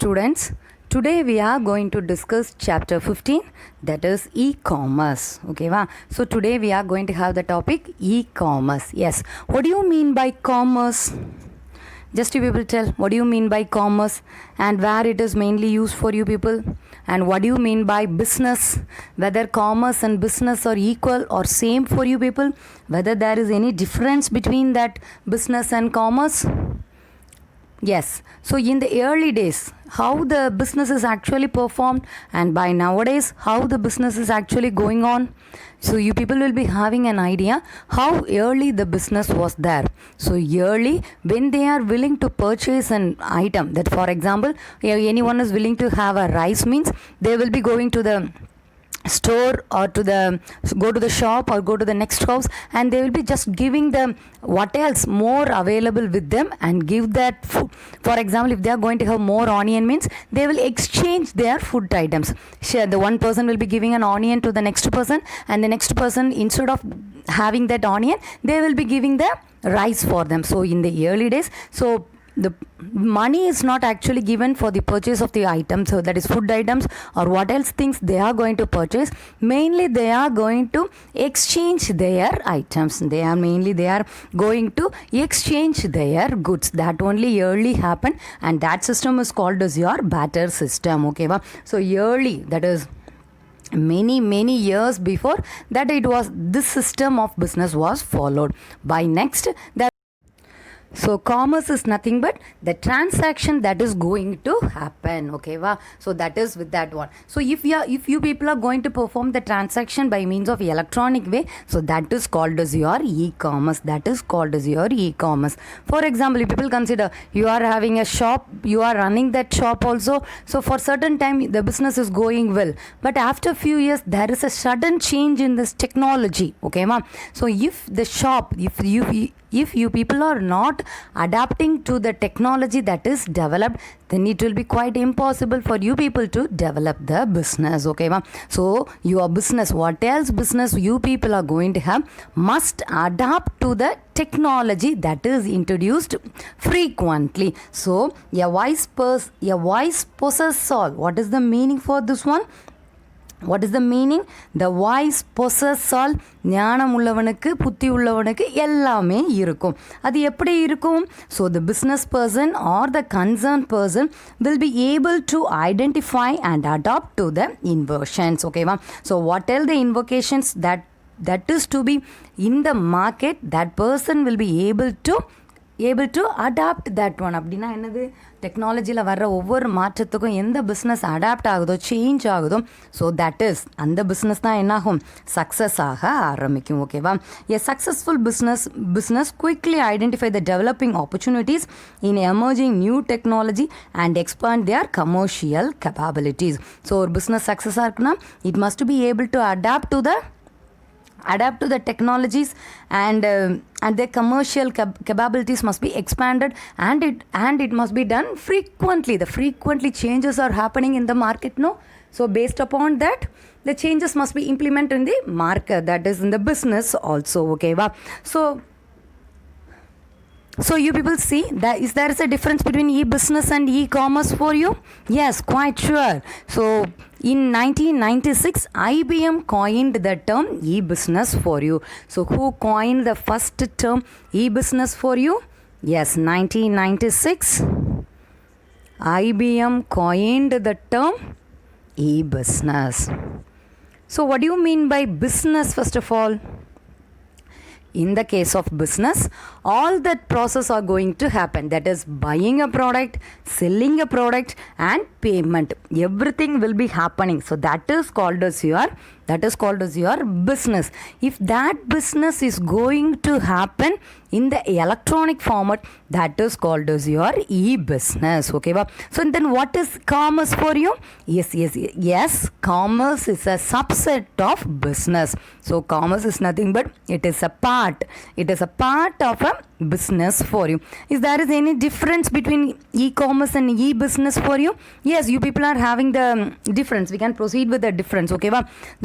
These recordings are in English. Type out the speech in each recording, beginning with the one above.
students. Today we are going to discuss chapter 15, that is e-commerce. Okay, va? So today we are going to have the topic e-commerce. Yes, what do you mean by commerce? Just you people tell, what do you mean by commerce and where it is mainly used for you people? And what do you mean by business? Whether commerce and business are equal or same for you people? Whether there is any difference between that business and commerce? Yes, so in the early days, how the business is actually performed, and by nowadays, how the business is actually going on. So you people will be having an idea how early the business was there. So early, when they are willing to purchase an item, that for example, anyone is willing to have a rice means they will be going to the store or go to the shop or go to the next house, and they will be just giving them what else more available with them and give that food. For example, if they are going to have more onion means they will exchange their food items. Sure, the one person will be giving an onion to the next person, and the next person, instead of having that onion, they will be giving the rice for them. So in the early days, so the money is not actually given for the purchase of the items, so that is food items or what else things they are going to purchase. Mainly they are going to exchange their items. They are going to exchange their goods. That only early happened, and that system is called as your barter system. Okay, so early, that is many years before that, it was this system of business was followed. By next, that so commerce is nothing but the transaction that is going to happen. Okay, va? So that is with that one. So if you people are going to perform the transaction by means of electronic way, so that is called as your e-commerce. That is called as your e-commerce. For example, if people consider you are having a shop, you are running that shop also. So for certain time the business is going well, but after few years there is a sudden change in this technology. Okay, ma? So if the shop, if you people are not adapting to the technology that is developed, then it will be quite impossible for you people to develop the business. Okay, ma'am? So your business, what else business you people are going to have, must adapt to the technology that is introduced frequently. So a wise possesses all. What is the meaning for this one? What is the meaning? The wise possess all. ஞானம் உள்ளவனுக்கு புத்தி உள்ளவனுக்கு எல்லாமே இருக்கும். அது எப்படி இருக்கும்? So the business person or the concerned person will be able to identify and adapt to the inversions. Okay, va? So what are the invocations that is to be in the market, that person will be able to adapt that one. அப்படின்னா என்னது? டெக்னாலஜியில் வர்ற ஒவ்வொரு மாற்றத்துக்கும் எந்த business adapt ஆகுதோ, change ஆகுதோ, so that is அந்த பிஸ்னஸ் தான் என்னாகும்? சக்ஸஸ் ஆக ஆரம்பிக்கும். ஓகேவா? A successful business quickly identify the developing opportunities in emerging new technology and expand their commercial capabilities. So ஒரு பிஸ்னஸ் சக்ஸஸாக இருக்குன்னா it must be able to adapt to the technologies, and their commercial capabilities must be expanded, and it must be done frequently. The frequently changes are happening in the market, no? So based upon that, the changes must be implemented in the market, that is in the business also. Okay, va? So you people see that there is a difference between e-business and e-commerce for you? Yes, quite sure. So in 1996, IBM coined the term e-business for you. So who coined the first term e-business for you? Yes, 1996, IBM coined the term e-business. So what do you mean by business first of all? In the case of business, all that process are going to happen, that is buying a product, selling a product, and payment. Everything will be happening. So that is called as your business. If that business is going to happen in the electronic format, that is called as your e-business. Okay, so then what is commerce for you? Yes, commerce is a subset of business. So commerce is nothing but it is a part of a business for you. Is there is any difference between e-commerce and e-business for you? Yes, you people are having the difference. We can proceed with the difference. Okay,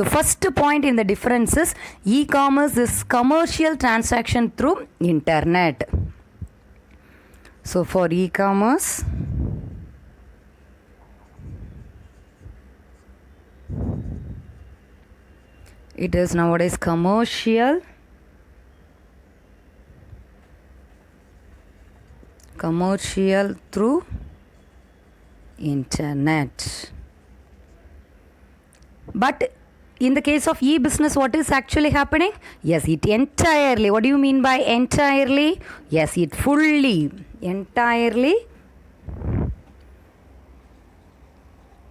the first point in the difference is e-commerce is commercial transaction through internet. So for e-commerce, It is nowadays commercial through internet. But in the case of e-business, what is actually happening? Yes, it entirely. What do you mean by entirely? Yes, it fully, entirely.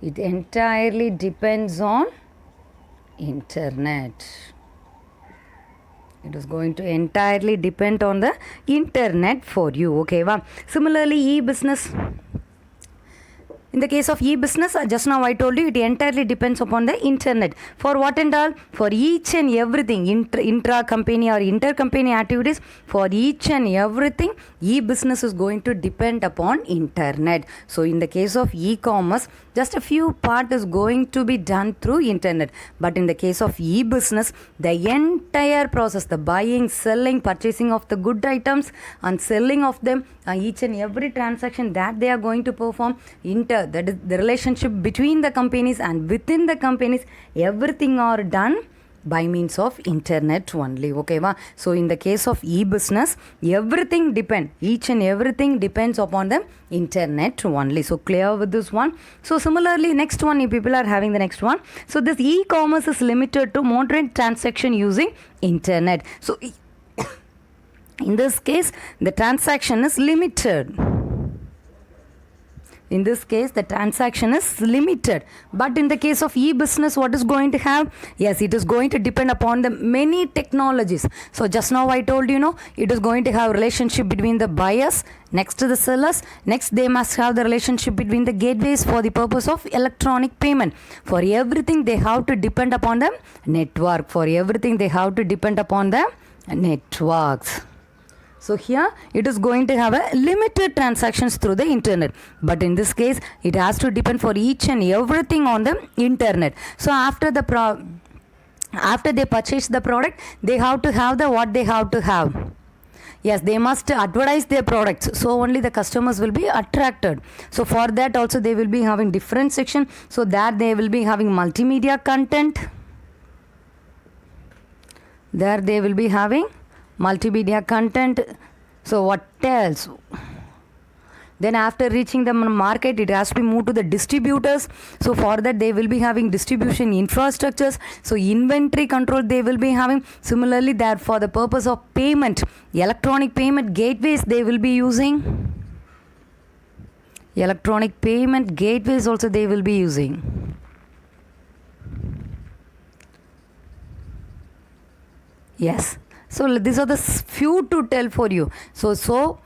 It entirely depends on internet. It is going to entirely depend on the internet for you. Okay, wow. Similarly, e-business. In the case of e-business, just now I told you, it entirely depends upon the internet. For what and all? For each and everything, intra-company or inter-company activities, for each and everything, e-business is going to depend upon internet. So in the case of e-commerce, just a few part is going to be done through internet. But in the case of e-business, the entire process, the buying, selling, purchasing of the good items and selling of them, each and every transaction that they are going to perform, that is the relationship between the companies and within the companies, everything are done by means of internet only. Okay, va? So in the case of e-business, each and everything depends upon the internet only. So clear with this one. So similarly, next one, if people are having the next one. So this e-commerce is limited to moderate transaction using internet. So in this case, the transaction is limited. In this case, the transaction is limited. But in the case of e-business, what is going to have? Yes, it is going to depend upon the many technologies. So just now I told you, it is going to have relationship between the buyers, next to the sellers. Next, they must have the relationship between the gateways for the purpose of electronic payment. For everything, they have to depend upon the network. For everything, they have to depend upon the networks. So here it is going to have a limited transactions through the internet. But in this case, it has to depend for each and everything on the internet. So after they purchase the product, they have to have what they have to have. Yes, they must advertise their products. So only the customers will be attracted. So for that also they will be having different section. So that they will be having multimedia content. There they will be having multimedia content. So what else? Then after reaching the market, it has to be moved to the distributors. So for that they will be having distribution infrastructures. So inventory control they will be having. Similarly, that for the purpose of payment, electronic payment gateways they will be using. Electronic payment gateways also they will be using. Yes. So these are the few to tell for you. So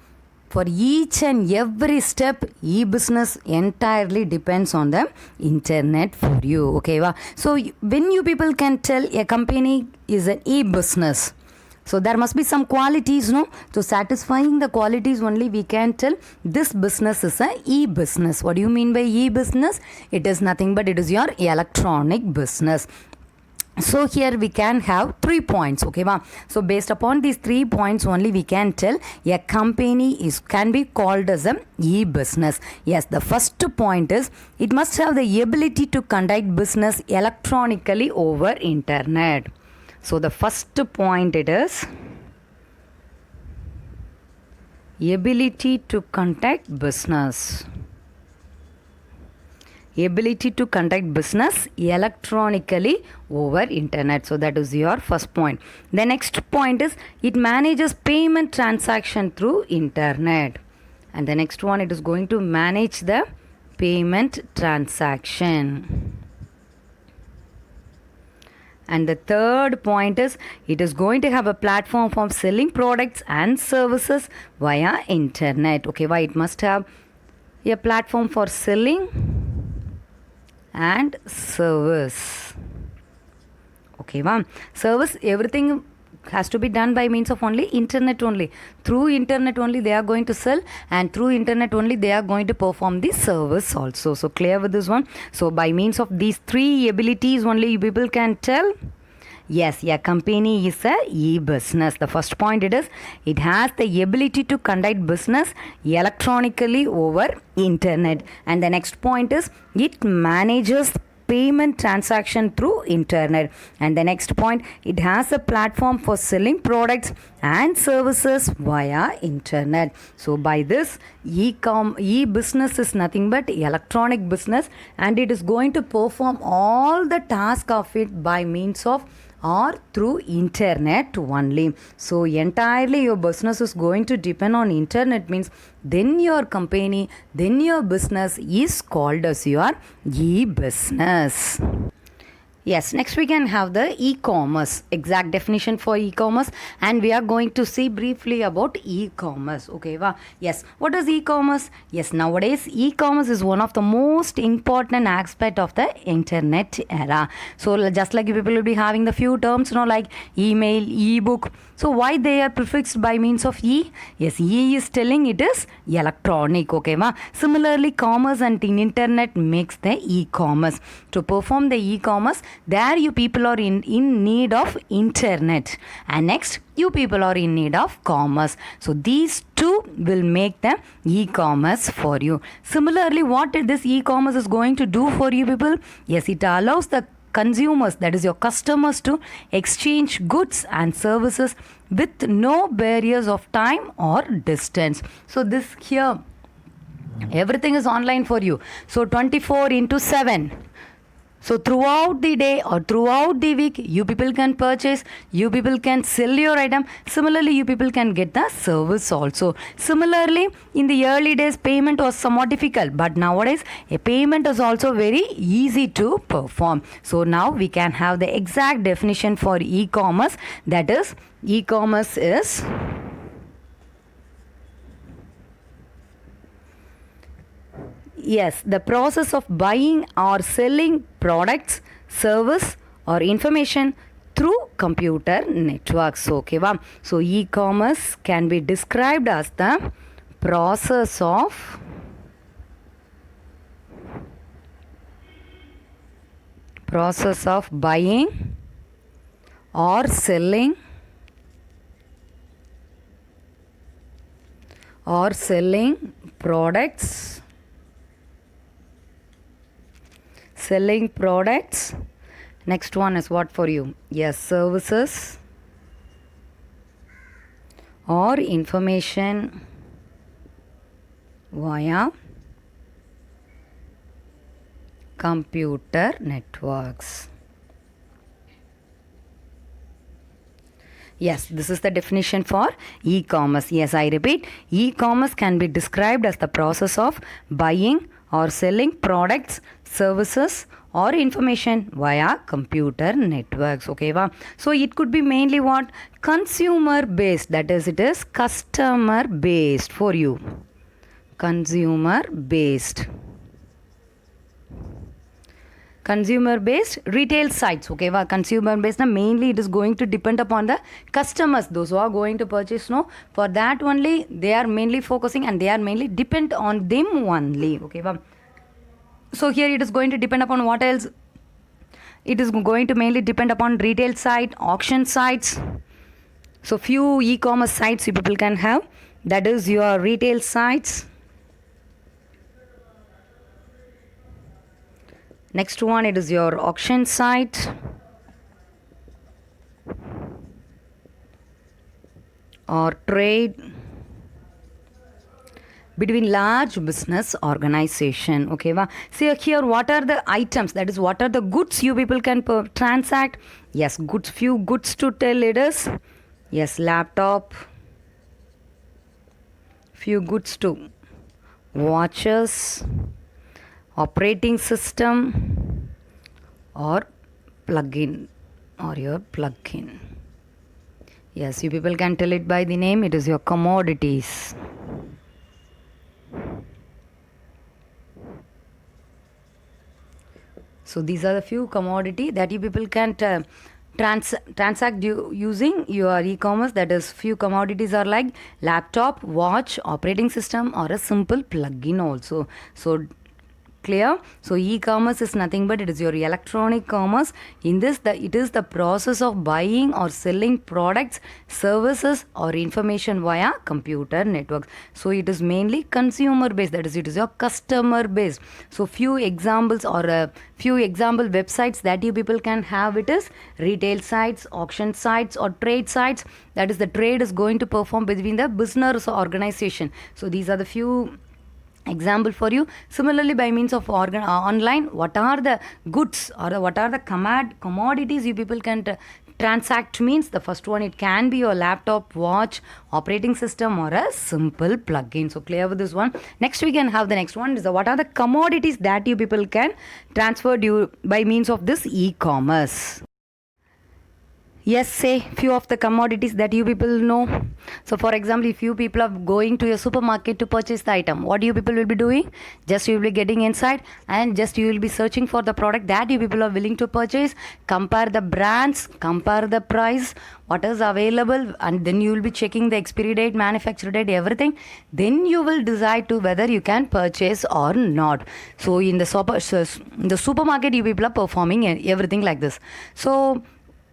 for each and every step, e-business entirely depends on the internet for you. Okay, wow. So when you people can tell a company is an e-business, so there must be some qualities, no? So satisfying the qualities only we can tell this business is a e-business. What do you mean by e-business? It is nothing but it is your electronic business. So here we can have 3 points. Okay, wow. So based upon these 3 points only we can tell a company can be called as an e-business. Yes, the first point is it must have the ability to conduct business electronically over internet. So the first point it is ability to conduct business. Ability to conduct business electronically over internet. So that is your first point. The next point is it manages payment transaction through internet. And the next one, it is going to manage the payment transaction. And the third point is it is going to have a platform for selling products and services via internet. Okay, why it must have a platform for selling and service. Okay, wow. Service, everything has to be done by means of only internet only. Through internet only they are going to sell, and through internet only they are going to perform the service also. So clear with this one. So by means of these 3 abilities only people can tell, yes, a company is a e-business. The first point it is it has the ability to conduct business electronically over internet. And the next point is it manages payment transaction through internet. And the next point, it has a platform for selling products and services via internet. So by this, e-business is nothing but electronic business, and it is going to perform all the task of it by means of or through internet only. So entirely your business is going to depend on internet, means then your company, then your business is called as your e-business. Yes, next we can have the e-commerce, exact definition for e-commerce, and we are going to see briefly about e-commerce. Okay, wow. Yes, what is e-commerce? Yes, nowadays e-commerce is one of the most important aspect of the internet era. So just like people will be having the few terms, like email, e-book. So why they are prefixed by means of e? Yes, e is telling it is electronic. Okay, wow. Similarly, commerce and internet makes the e-commerce. To perform the e-commerce, there you people are in need of internet, and next you people are in need of commerce. So these two will make the e-commerce for you. Similarly, what this e-commerce is going to do for you people? Yes, it allows the consumers, that is your customers, to exchange goods and services with no barriers of time or distance. So this here, everything is online for you. So 24/7. So throughout the day or throughout the week, you people can purchase, you people can sell your item. Similarly, you people can get the service also. Similarly, in the early days, payment was somewhat difficult, but nowadays, a payment is also very easy to perform. So now we can have the exact definition for e-commerce. That is, e-commerce is yes, the process of buying or selling products, service or information through computer networks. Okay, wow. So e-commerce can be described as the process of buying or selling products, next one is what for you? Yes, services or information via computer networks. Yes, this is the definition for e-commerce. Yes, I repeat, e-commerce can be described as the process of buying or selling products, services or information via computer networks. Okay, wow. So it could be mainly what? Consumer based, that is, it is customer based for you. Consumer based retail sites. Okay, well, consumer based, mainly it is going to depend upon the customers, those who are going to purchase. For that only they are mainly focusing, and they are mainly depend on them only. Okay, well, so here it is going to depend upon what else? It is going to mainly depend upon retail site, auction sites. So few e-commerce sites you people can have, that is your retail sites. Next one, it is your auction site or trade between large business organization. Okay, wow. See here, what are the items, that is, what are the goods you people can transact? Yes, goods, few goods to tell it is. Yes, laptop, few goods to watches, operating system or plugin or your plugin. Yes, you people can tell it by the name, it is your commodities. So these are the few commodity that you people can transact using your e-commerce. That is, few commodities are like laptop, watch, operating system or a simple plugin also. So Clear? So e-commerce is nothing but it is your electronic commerce. In this, it is the process of buying or selling products, services or information via computer networks. So it is mainly consumer based, that is it is your customer based. So few examples or a few example websites that you people can have, it is retail sites, auction sites or trade sites. That is the trade is going to perform between the business or organization. So these are the few example for you. Similarly, by means of online, what are the goods or what are the commodities you people can transact means the first one, it can be your laptop, watch, operating system or a simple plugin. So clear with this one. Next we can have the next one is what are the commodities that you people can transfer by means of this e-commerce. Yes, say few of the commodities that you people know. So for example, if you people are going to a supermarket to purchase the item, what you people will be doing? Just you will be getting inside and just you will be searching for the product that you people are willing to purchase, compare the brands, compare the price, what is available, and then you will be checking the expiry date, manufacture date, everything. Then you will decide to whether you can purchase or not. So in the supermarket, you people are performing everything like this. So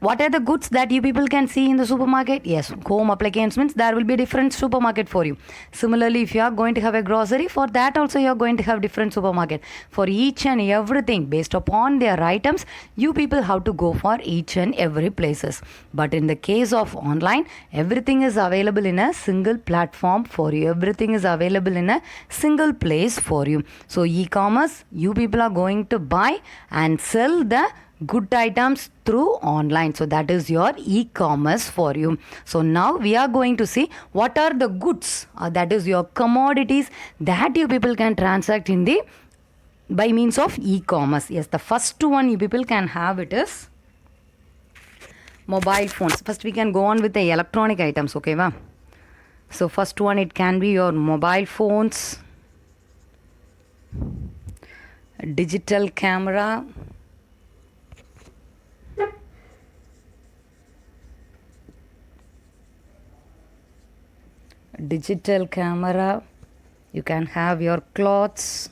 what are the goods that you people can see in the supermarket? Yes, home appliances means there will be a different supermarket for you. Similarly, if you are going to have a grocery, for that also you are going to have different supermarket. For each and everything based upon their items, you people have to go for each and every places. But in the case of online, everything is available in a single platform for you. Everything is available in a single place for you. So e-commerce, you people are going to buy and sell the good items through online. So that is your e-commerce for you. So now we are going to see what are the goods, that is your commodities that you people can transact in the by means of e-commerce. Yes, the first one you people can have, it is mobile phones. First we can go on with the electronic items, okay va? So first one, it can be your mobile phones, digital camera, you can have your clothes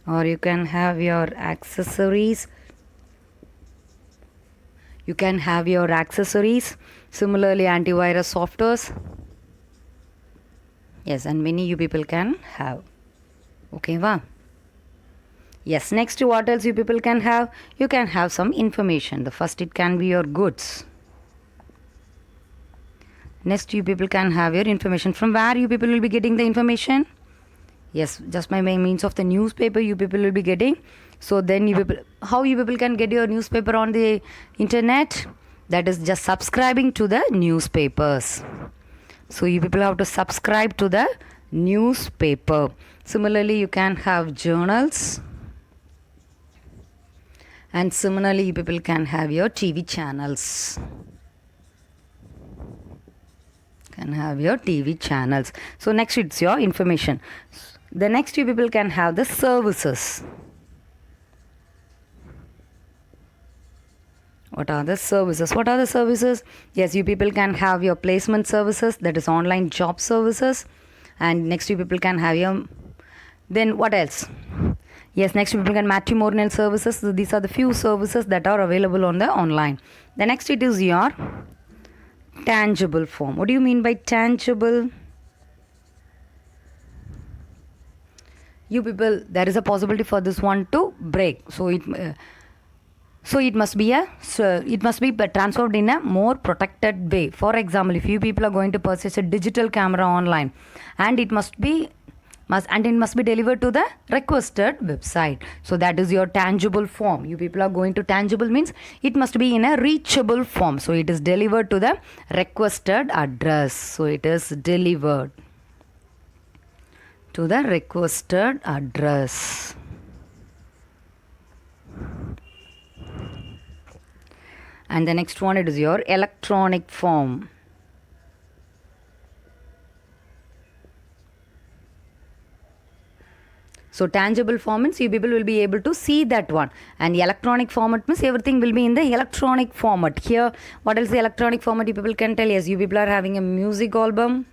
or you can have your accessories. Similarly, antivirus softwares. Yes, and many you people can have. Okay, va? Yes, next what else you people can have? You can have some information. The first, it can be your goods. Next, you people can have your information. From where you people will be getting the information? Yes, just by means of the newspaper you people will be getting. So then how you people can get your newspaper on the internet? That is just subscribing to the newspapers. So you people have to subscribe to the newspaper. Similarly, you can have journals. And similarly, you people can have your TV channels. So next, it's your information. The next, you people can have the services. What are the services? Yes, you people can have your placement services, that is online job services. And next, you people can have your, then what else? Yes, next you people can matrimonial services. So these are the few services that are available on the online. The next, it is your tangible form. What do you mean by tangible? You people, there is a possibility for this one to break. So it must be transferred in a more protected way. For example, if you people are going to purchase a digital camera online, and it must be delivered to the requested website. So that is your tangible form. You people are going to tangible means it must be in a reachable form. So it is delivered to the requested address. So it is delivered to the requested address. And the next one, it is your electronic form. So tangible form means you people will be able to see that one. And electronic format means everything will be in the electronic format. Here, what else the electronic format you people can tell? Yes, you people are having a music album.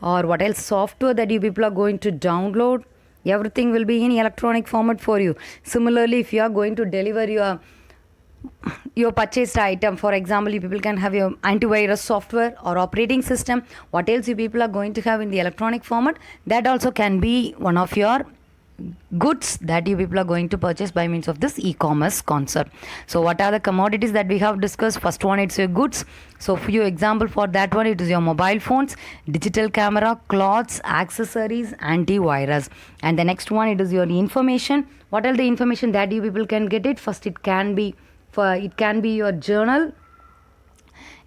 or what else, software that you people are going to download, everything will be in electronic format for you. Similarly, if you are going to deliver your purchased item, for example, you people can have your antivirus software or operating system. What else you people are going to have in the electronic format, that also can be one of your goods that you people are going to purchase by means of this e-commerce concept. So what are the commodities that we have discussed? First one, it's your goods. So few example for that one, it is your mobile phones, digital camera, clothes, accessories, antivirus. And the next one, it is your information. What are the information that you people can get it? First, it can be your journal.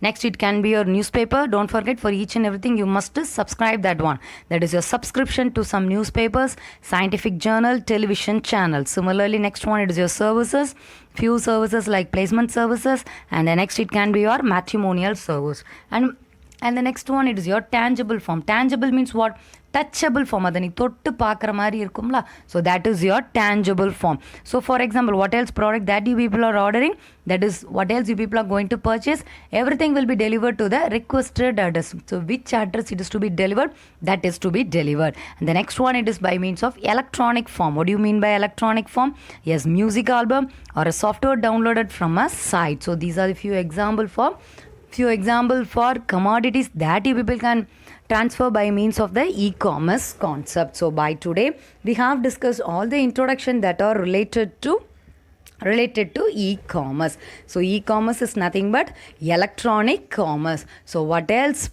Next, it can be your newspaper. Don't forget, for each and everything you must subscribe that one. That is your subscription to some newspapers, scientific journal, television channel. Similarly, next one, it is your services. Few services like placement services. And the next, it can be your matrimonial service. And the next one, it is your tangible form. Tangible means what? Touchable form. Adani tottu paakra mari irukumla. So that is your tangible form. So for example, what else product that you people are ordering? That is what else you people are going to purchase. Everything will be delivered to the requested address. So which address it is to be delivered? That is to be delivered. And the next one, it is by means of electronic form. What do you mean by electronic form? Yes, music album or a software downloaded from a site. So these are the few example for commodities that you people can transfer by means of the e-commerce concept. So by today we have discussed all the introduction that are related to e-commerce. So e-commerce is nothing but electronic commerce. So what else?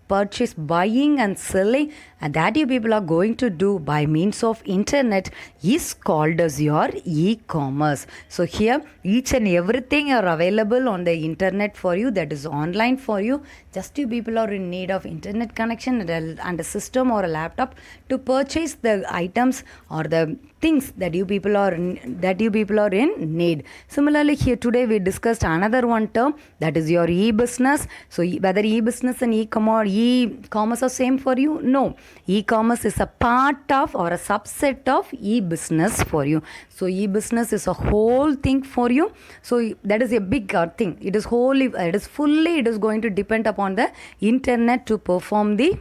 Purchase, buying and selling, and that you people are going to do by means of internet is called as your e-commerce. So here each and everything are available on the internet for you, that is online for you. Just you people are in need of internet connection and a system or a laptop to purchase the items or the things that you people are in need. Similarly, here today we discussed another one term, that is your e-business. So whether e-business and e-commerce are same for you? No. E-commerce is a part of or a subset of e-business for you. So e-business is a whole thing for you. So that is a big thing. It is going to depend upon the internet to perform the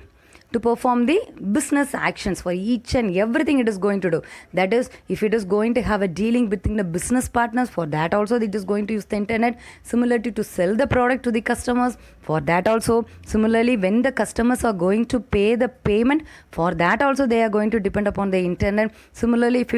business actions for each and everything it is going to do. That is, if it is going to have a dealing between the business partners, for that also it is going to use the internet. Similarly, to sell the product to the customers, for that also. Similarly, when the customers are going to pay the payment, for that also they are going to depend upon the internet. Similarly, if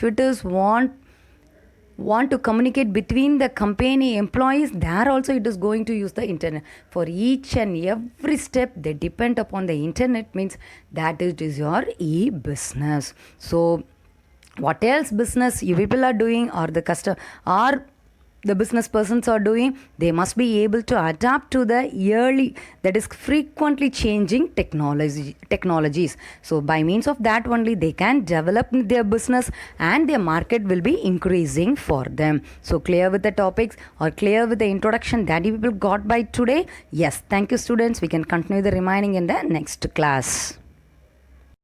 it is want to communicate between the company employees, there also it is going to use the internet. For each and every step they depend upon the internet, means that it is your e-business. So what else business you people are doing, or the customer or the business persons are doing, they must be able to adapt to the frequently changing technologies. So by means of that only they can develop their business and their market will be increasing for them. So clear with the topics or clear with the introduction that you people got by today? Yes, thank you students. We can continue the remaining in the next class.